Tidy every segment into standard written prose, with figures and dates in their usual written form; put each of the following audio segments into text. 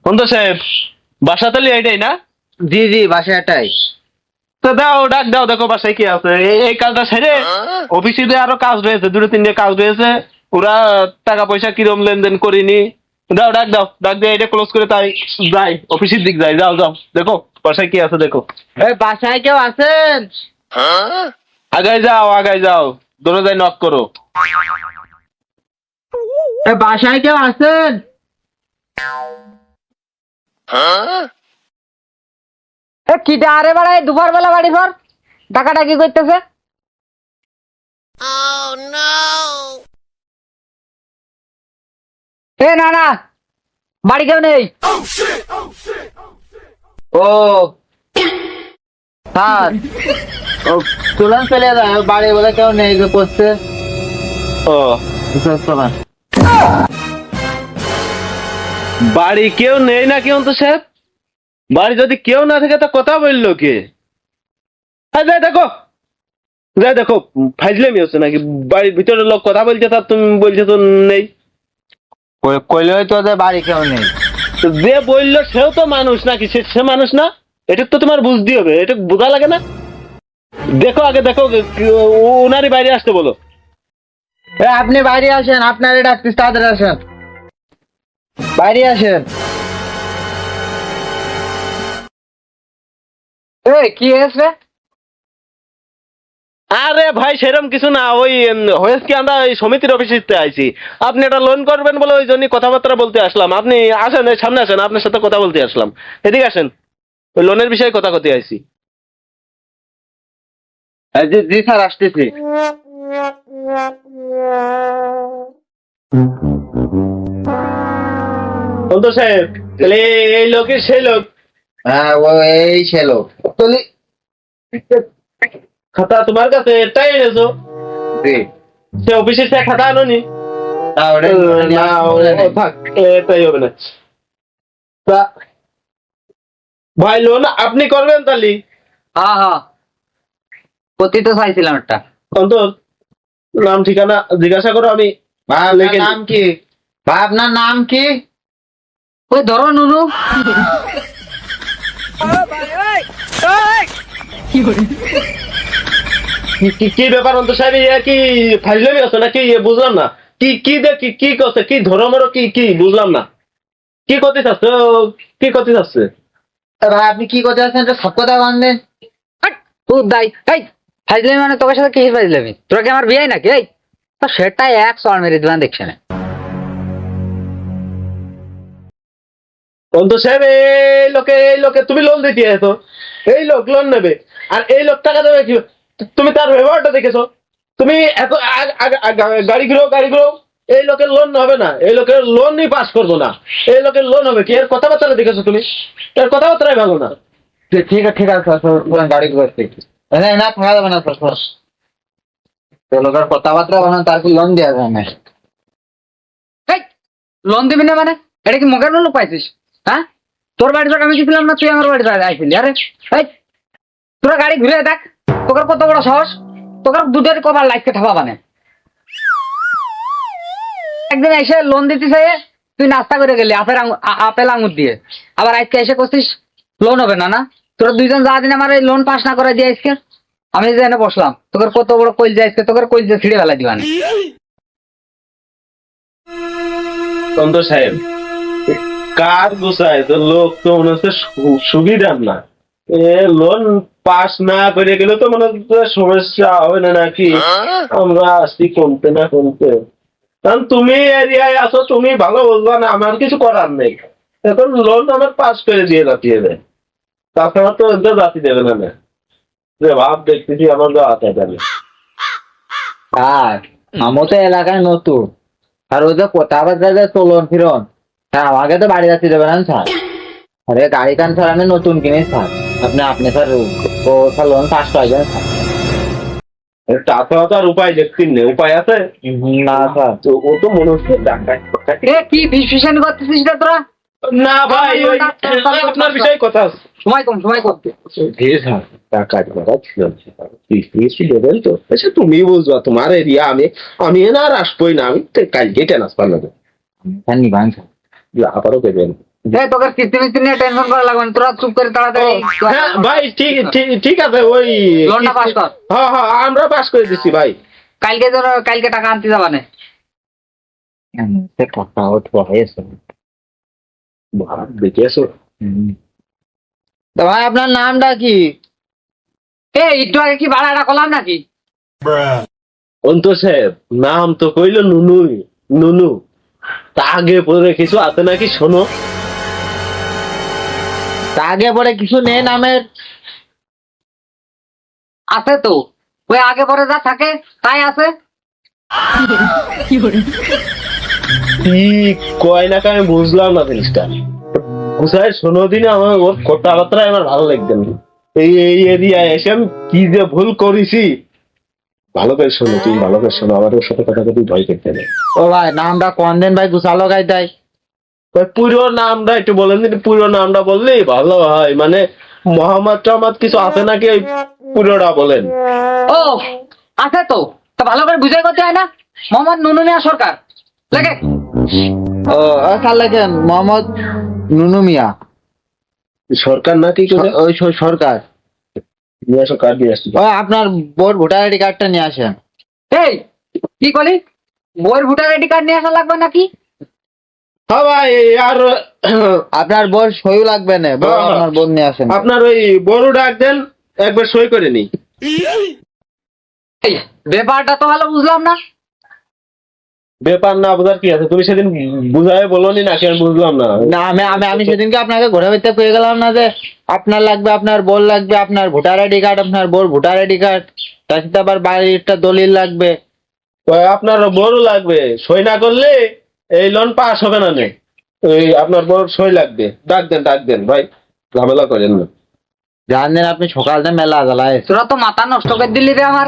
অন্ত সাহেব বাসাতালি এইটাই না? জি জি বাসাটাই। তো দাও, ডাক দাও, দেখো বাসায় কি আছে। এই কাজটা সেরে অফিসে যে আরো কাজ রয়েছে, দুটো তিনটে কাজ রয়েছে। ওরা টাকা পয়সা কিরম লেনদেন করিনি। দাও, ডাক দাও, ডাক দিয়ে এটা ক্লোজ করে তাই যাই, অফিসের দিক যাই। যাও যাও, দেখো বাসায় কি আছে দেখো। এই বাসায় কেউ আছেন? আগায় যাও, আগায় যাও, দরজায় নক করো। এই বাসায় কেউ আছেন? কিটা আরে বাড়াই দুপুর বেলা বাড়ি ঘর টাকাটা কি করতেছে? এ না না, বাড়ি কেউ নেই। ও স্যার, ও চলুন চলে যায়, বাড়ি বলে কেউ নেই যে করছে। ও, বাড়ি কেউ নেই না কি অন্ত সাহেব? বাড়ি যদি কেউ না থাকে তা কথা বললো কে? যাই দেখো, যাই দেখো, ফাইজলামি হচ্ছে নাকি? বাড়ির ভিতরে লোক কথা বলছে, তা তুমি বলছো তো নেই। কইলে তো যে বাড়ি কেউ নেই। তো যে বললো সেও তো মানুষ নাকি? সে মানুষ না? এটা তো তোমার বুঝতে হবে, এটা বোঝা লাগে না? দেখো আগে, দেখো ওনারই বাইরে আসতে বলো। আপনি বাইরে আসেন, আপনার ডাকতেছে, তাড়াতাড়ি আসেন, বাইরে আসেন। কি হয়েছে? আরে ভাই, সেরকম কিছু না। ওই হয়েছে কি, আমরা ওই সমিতির অফিসে আইছি। আপনি একটা লোন করবেন বলে ওই জন্য কথাবার্তা বলতে আসলাম। আপনি আসেন, এই সামনে আসেন, আপনার সাথে কথা বলতে আসলাম। এদিকে আসেন, ওই লোনের বিষয়ে কথা করতে আইছি। জি জি স্যার, আসতেছি। সন্তোষ সাহেব, তাহলে এই লোকের সেই লোক? হ্যাঁ, ও এই ছিল। তাহলে খাতা তোমার কাছে এটাই এনেছো? জি। সে অফিসে সে খাতা আনোনি? না, থাক, এটাই হবে না। তা ভাই, লোন আপনি করবেন তাহলে? হ্যাঁ হ্যাঁ, করতে তো চাইছিলাম একটা। অন্তর, নাম ঠিকানা জিজ্ঞাসা করো, আমি ভাই আপনার নাম কি? ভাই আপনার নাম কি? ওই ধরো নুনু। কি ব্যাপার অন্তর সাহেব? কি ফাইজলামি আছে নাকি? বুঝলাম না। কি কি দেখি, কি করছে, কি ধর্মের, কি কি বুঝলাম না। কি করতে চাচ্ছে? কি করতে চাচ্ছে? ভাই আপনি কি করতে আছেন, এটা সব কথা বাঁধবেন। দাই এই ফাইজলামি মানে তোর সাথে কি ফাইজলামি? তোরা কি আমার বিয়ে নাকি? এই তো সেটাই এক সর মেরে দিলাম, দেখছে না। অন্তর সাহেব, এই লোকে তুমি লোন দিতে এসো। এই লোক লোন নেবে, আর এই লোক টাকা দেবে কি? তুমি তার ব্যবহারটা দেখেছো? তুমি এত গাড়ি ঘুরো। এই লোকের লোন হবে না, এই লোকের লোনই পাস করবো না। এই লোকের লোন হবে কি? এর কথাবার্তা দেখেছো তুমি? এর কথাবার্তাই ভালো না। ঠিক আছে ঠিক আছে স্যার, গাড়ি করতে না না থাকা যাবে না স্যার। লোকের কথাবার্তা বানান, তার কি লোন দেওয়া যায় না? লোন দিবি না মানে? এটা কি মগের লোক পাইছিস? হ্যাঁ, তোর বাড়ি যখন আমি গেছিলাম না, তুই আমার বাড়ি আইছিলি। আরে এই তোরা গাড়ি ঘুরে দেখ, তোর কত বড় সাহস! তোর দুধের কবার লাইটকে ঠাপা বানে। একদিন এসে লোন দিতে চাই, তুই নাস্তা করে গেলি আপেল আঙুর দিয়ে, আবার আজকে এসে করছিস লোন হবে না। না, তোরা দুইজন যা দিন আমার এই লোন পাস না করে দিয়ে আজকে আমি যে এনে বসলাম, তোর কত বড় কইল যায়, তোর কইল যে ছিঁড়ে ফেলা দিবান। অন্তর সাহেব, কার গোসায় তো লোক তো মনে হচ্ছে সুবিধার না। লোন পাস না করে গেলে তো মনে হচ্ছে সমস্যা হবে না নাকি? আমরা আসছি কমতে না কমতে। কারণ তুমি এরিয়ায় আছো, তুমি ভালো বলবা না, আমার কিছু করার নেই। এখন লোন আমার পাস করে দিয়ে যাতিয়ে দেয়, তাছাড়া তো এদের জাতি দেবে না। যে ভাব দেখতেছি আমার যা আছে জানে। আর আমার তো এলাকায় নতুন, আর ওই যে কথাবার্তা যে চলন ফিরন, হ্যাঁ আমাকে তো বাড়ি যাচ্ছি দেবে না স্যার। আরে গাড়ি কান স্যার আমি নতুন কিনে স্যার, আপনি স্যার ও স্যার লোন পাস করবেন স্যার। তাছাড়া তো আর উপায় দেখছি না। উপায় আছে না স্যার। তো ও তো মনে হচ্ছে ডাক্তার। কি বিশ্লেষণ করতেছিস না তোরা? না ভাই, ওই আপনার বিষয়ে কথা আছে। সময় কম করতে। টাকা দেবেন তো? আচ্ছা, তুমি বুঝবা, তোমার এরিয়া। আমি না আর আসবোই না, আমি তো কালকে ট্রান্সফার নেবো। নিবান স্যার, আবারও দেবেন। এই তোকে কিস্তি মিস্তি নিয়ে টেনশন করা লাগবে না, তোরা চুপ করে তাড়াতাড়ি হ্যাঁ ভাই, ঠিক ঠিক ঠিক আছে। ওই লোনটা পাস কর। হ্যাঁ হ্যাঁ, আমরা পাস করে দিচ্ছি ভাই। কালকে টাকা আনতে যাবা না। টাকা উঠবো হয়েছে। দেখে এসো। তো ভাই আপনার নামটা কি? একটু আগে কি ভাড়াটা করলাম নাকি? অন্তর সাহেব, নাম তো কইল নুনুই, নুনু। তা আগে পরে কিছু আছে নাকি শোনো? তা আগে পরে কিছু নেই নামের? আছে তো, ওই আগে পরে যা থাকে তাই আছে। কি কয় না, আমি বুঝলাম না জিনিসটা। বুঝায় শোনো দিনে আমার ওর কথাবার্তায় আমার ভালো লাগবে না। এই এরিয়ায় এসে আমি কি যে ভুল করেছি। ভালো করে শোনো, তুমি ভালো করে শোনো, আমার ওর সাথে কথা বলতে ভয় করতে নেই। ও ভাই নামটা কোন দিন ভাই গুছালো গাই তাই? পুরো নামটা একটু বলেন দিন, পুরো নামটা বললেই ভালো হয়। মানে মোহাম্মদ টহাম্মদ কিছু আছে নাকি, ওই পুরোটা বলেন। ও আছে তো, তা ভালো করে বুঝাই করতে হয় না? মোহাম্মদ নুনু মিয়া সরকার লাগে। ও স্যার লেখেন মোহাম্মদ নুনু মিয়া সরকার নাকি ওই সরকার। নিয়ে আসো, কার্ড নিয়ে আসছি। ও আপনার বোর ভোটার আইডি কার্ডটা নিয়ে আসেন। এই কি করি, বোর ভোটার আইডি কার্ড নিয়ে আসা লাগবে নাকি? হ্যাঁ ভাই, আর আপনার বোর সইও লাগবে না, আপনার বোন নিয়ে আসেন। আপনার ওই বড় ডাক দেন, একবার সই করে নি। ব্যাপারটা তো ভালো বুঝলাম না। ব্যাপার না বোঝার কি আছে? তুমি সেদিন বুঝায় বলোনি নাকি? আমি বুঝলাম না। না আমি সেদিনকে আপনাকে ঘোরা বেড়তে পেয়ে গেলাম না যে আপনার লাগবে, আপনার বোন লাগবে, আপনার ভোটার আইডি কার্ড, আপনার বোর ভোটার আইডি কার্ড, তার সাথে আবার বাড়ির দলিল লাগবে। ওই আপনার বড় লাগবে, সই না করলে এই লোন পাস হবে না। নে ওই আপনার বড় সই লাগবে। ডাক দেন ভাই, ঝামেলা করেন না। জানেন আপনি সকালটা মেলা জ্বালায়, তোরা তো মাথা নষ্ট করে দিলি রে আমার।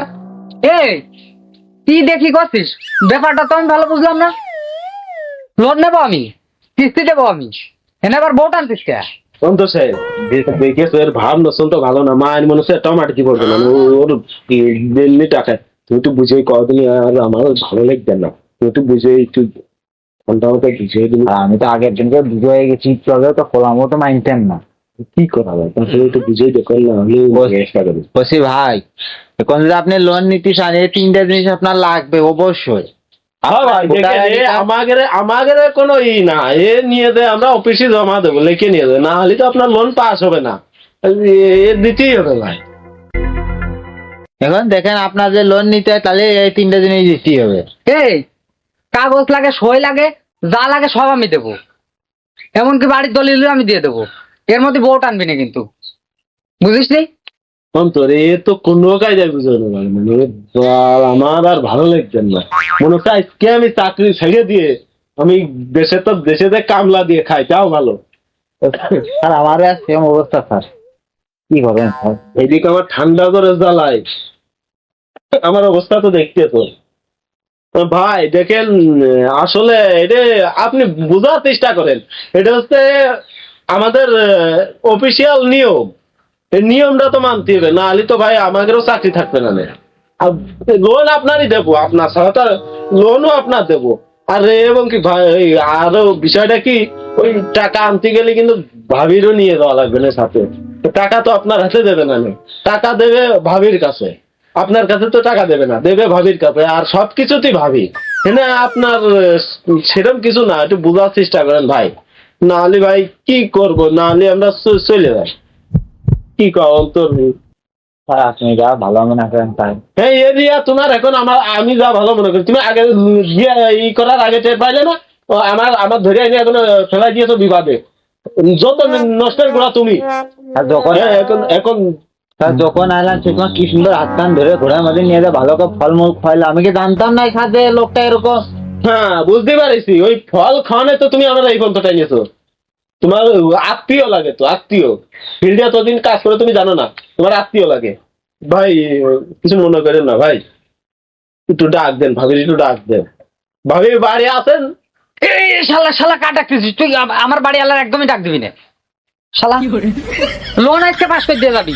এই কি দেখি করছিস? ব্যাপারটা তো আমি ভালো বুঝলাম না। লোন নেবো আমি, কিস্তি দেবো আমি, এনে আবার বউ টানছিস কে? অন্তর সাহেব, দেখেছো এর ভাব নষ্ট তো ভালো না। মায়ের মনে হচ্ছে টমাটো কি করবে না, ওর দিল্লি টাকায়। তুমি একটু বুঝে কদিন, আর আমার ভালো লাগবে না। তুমি একটু বুঝে, একটু ঠান্ডা মতো বুঝিয়ে দিন। আমি তো আগের দিনকে বুঝে হয়ে গেছি, চলে তো খোলামো তো মাইনতেন না। কি করা যায়, তাহলে একটু বুঝেই দেখুন না, আমি চেষ্টা করি। বসি ভাই, এখন যদি আপনি লোন নিতে চান এই তিনটা জিনিস আপনার লাগবে অবশ্যই। হ্যাঁ ভাই, আমাদের কোনো না, এ নিয়ে দে, আমরা অফিসে জমা দেবো, লিখে নিয়ে দেবো। না হলে তো আপনার লোন পাস হবে না, এ দিতেই হবে ভাই। এখন দেখেন আপনার যে লোন নিতে হয় তাহলে এই তিনটা জিনিস দিতেই হবে। এই কাগজ লাগে, সই লাগে, যা লাগে সব আমি দেবো, এমনকি বাড়ির দলিল আমি দিয়ে দেবো। এর মধ্যে বউ টানবি না কিন্তু, বুঝিস নি? অন্তর এ তো কোনো কায়দায় বুঝানো ভাই, মানে বাল, আমার আর ভালো লাগছে না। মনে হচ্ছে আজকে আমি চাকরি ছেড়ে দিয়ে আমি দেশেতে কামলা দিয়ে খাই, তাও ভালো। স্যার আমারও সেম অবস্থা স্যার, কি করবেন স্যার? এদিকে আমার ঠান্ডা করে জ্বালায়, আমার অবস্থা তো দেখতে তো। ভাই দেখেন, আসলে এটা আপনি বোঝার চেষ্টা করেন। এটা হচ্ছে আমাদের অফিসিয়াল নিয়ম। এই নিয়মটা তো মানতে হবে, না হলে তো ভাই আমাদেরও চাকরি থাকবে না। আর লোন আপনারই দেবো, আপনার ছাড়া তো লোনও আপনার দেবো। আর এবং কি ভাই, আরো বিষয়টা কি, ওই টাকা আনতে গেলে কিন্তু ভাবিরও নিয়ে যাওয়া লাগবে না সাথে। টাকা তো আপনার হাতে দেবে না, টাকা দেবে ভাবির কাছে। আপনার কাছে তো টাকা দেবে না, দেবে ভাবির কাছে। আর সবকিছুতেই ভাবি, হ্যাঁ আপনার সেরকম কিছু না। একটু বোঝার চেষ্টা করেন ভাই, না হলে ভাই কি করব, না হলে আমরা চলে যাই। কি কও তোর? স্যার আপনি যা ভালো মনে করেন তাই। এই এরিয়া তোমার এখন আমি যা ভালো মনে করি, তুমি আগে ই করার আগে টের পাইলে না? ও আমার ধরে এনে এখন ফেলাই দিয়েছো বিবাদে। যত নষ্টের গোড়া তুমি। আর যখন এখন স্যার যখন আইলাম সেখানে কি সুন্দর হাত কান ধরে ঘোড়ার মধ্যে নিয়ে যায়, ভালো করে ফলমূল খাইলো। আমি কি জানতাম না খাতে লোকটা এরকম? হ্যাঁ বুঝতে পারিছি, ওই ফল খাওয়ানে তো তুমি আমার এই পর্যন্ত নিয়েছো। তোমার আত্মীয় লাগে তো, আত্মীয়। ফিল্ডে এতদিন কাজ করে তুমি জানো না, তোমার আত্মীয় লাগে। ভাই কিছু মনে করেন না ভাই, একটু ডাক দেন ভাবি, একটু ডাক দেন। ভাবি বাড়ি আছেন? এই শালা শালা কাট ডাকতেছিস তুই? আমার বাড়ি আলার একদমই ডাক দিবি না শালা। লোন আজকে পাস করে দিয়ে যাবি,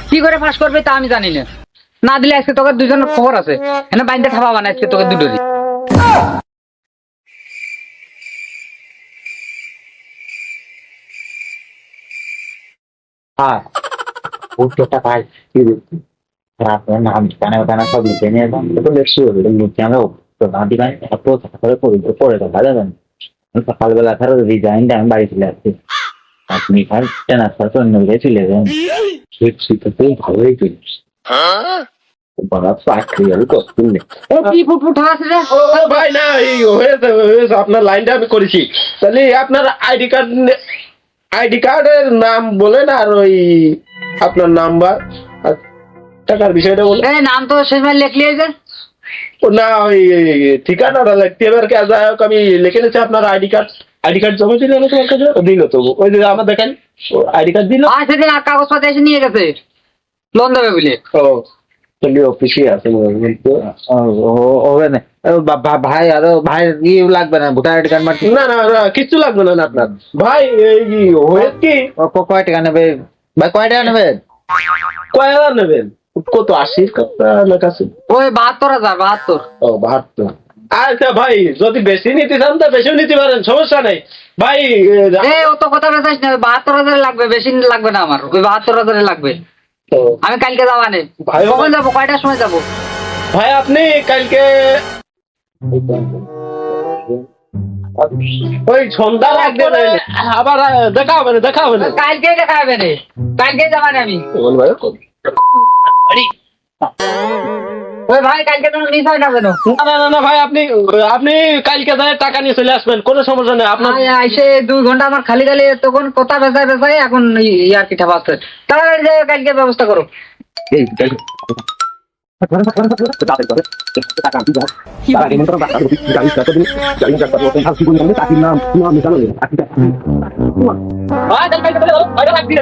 কি করে পাস করবে তা আমি জানি না। না দিলে আজকে তোকে দুজনের খবর আছে, এনে বাইন্দে ঠাপাবা না আজকে তোকে দুটোরই। হ্যাঁ উঠটা পাই কি আপনার নাম ঠিকানা ওখানে সব লিখে নিয়ে যান তো লিখছি লিখে আমরা তো না দিবেন এত করে পড়ে দেখা যাবেন সকালবেলা ধরো রিজাইনটা আমি বাড়ি চলে আসছি আপনি খান ট্রান্সফার করে অন্য জায়গায় চলে যান সেটা তো ভালোই চলিস বড় চাকরি আমি করতে নেই কি ফুটফুট আছে রে ও ভাই না এই হয়েছে আপনার লাইনটা আমি করেছি তাহলে আপনার আইডি কার্ডের নাম বলেন আর ওই আপনার নাম্বার আর টাকার বিষয়টা বলেন। এই নাম তো শেষবার লিখলি যে ও না ওই ঠিকানাটা লিখতে হবে আর কি যাই হোক আমি লিখে নিচ্ছি আপনার আইডি কার্ড জমা দিল না তোমার কাছে দিল তো ওই যে আমার দেখেন আইডি কার্ড দিল সেদিন আর কাগজপত্র এসে নিয়ে গেছে লোন দেবে বলে ও তাহলে অফিসে আছে কিন্তু হবে না ভাই আরো ভাই ই লাগবে না ভোটার আইডি কার্ড মারতে না না না কিছু লাগবে না আপনার ভাই এই হয়ে কি কয় টাকা নেবে ভাই কয় টাকা নেবে কয় হাজার নেবেন কত 80 কথা না কাছে ওই 72,000 ও 72 আচ্ছা ভাই যদি বেশি নিতে চান তো বেশিও নিতে পারেন সমস্যা নেই ভাই এই অত কথা বেচাইস না 72,000 লাগবে বেশি লাগবে না আমার ওই 72,000 লাগবে তো আমি কালকে যাবা নে ভাই কখন যাবো কয়টার সময় যাবো ভাই আপনি কালকে ওই সন্ধ্যা লাগবে না আবার দেখা হবে না কালকে দেখা হবে রে কালকে যাবা নে আমি বল ভাই ওই ভাই কালকে তুমি মিস হয় না কেন না ভাই আপনি কালকে যায় টাকা নিয়ে চলে আসবেন কোনো সমস্যা নেই আপনার আইসে 2 ঘন্টা আমার খালি খালি তখন কথা বেচাই এখন ইয়ার পিঠা বাঁচতে তাড়াতাড়ি যাই কালকে ব্যবস্থা করো ভাই কালকে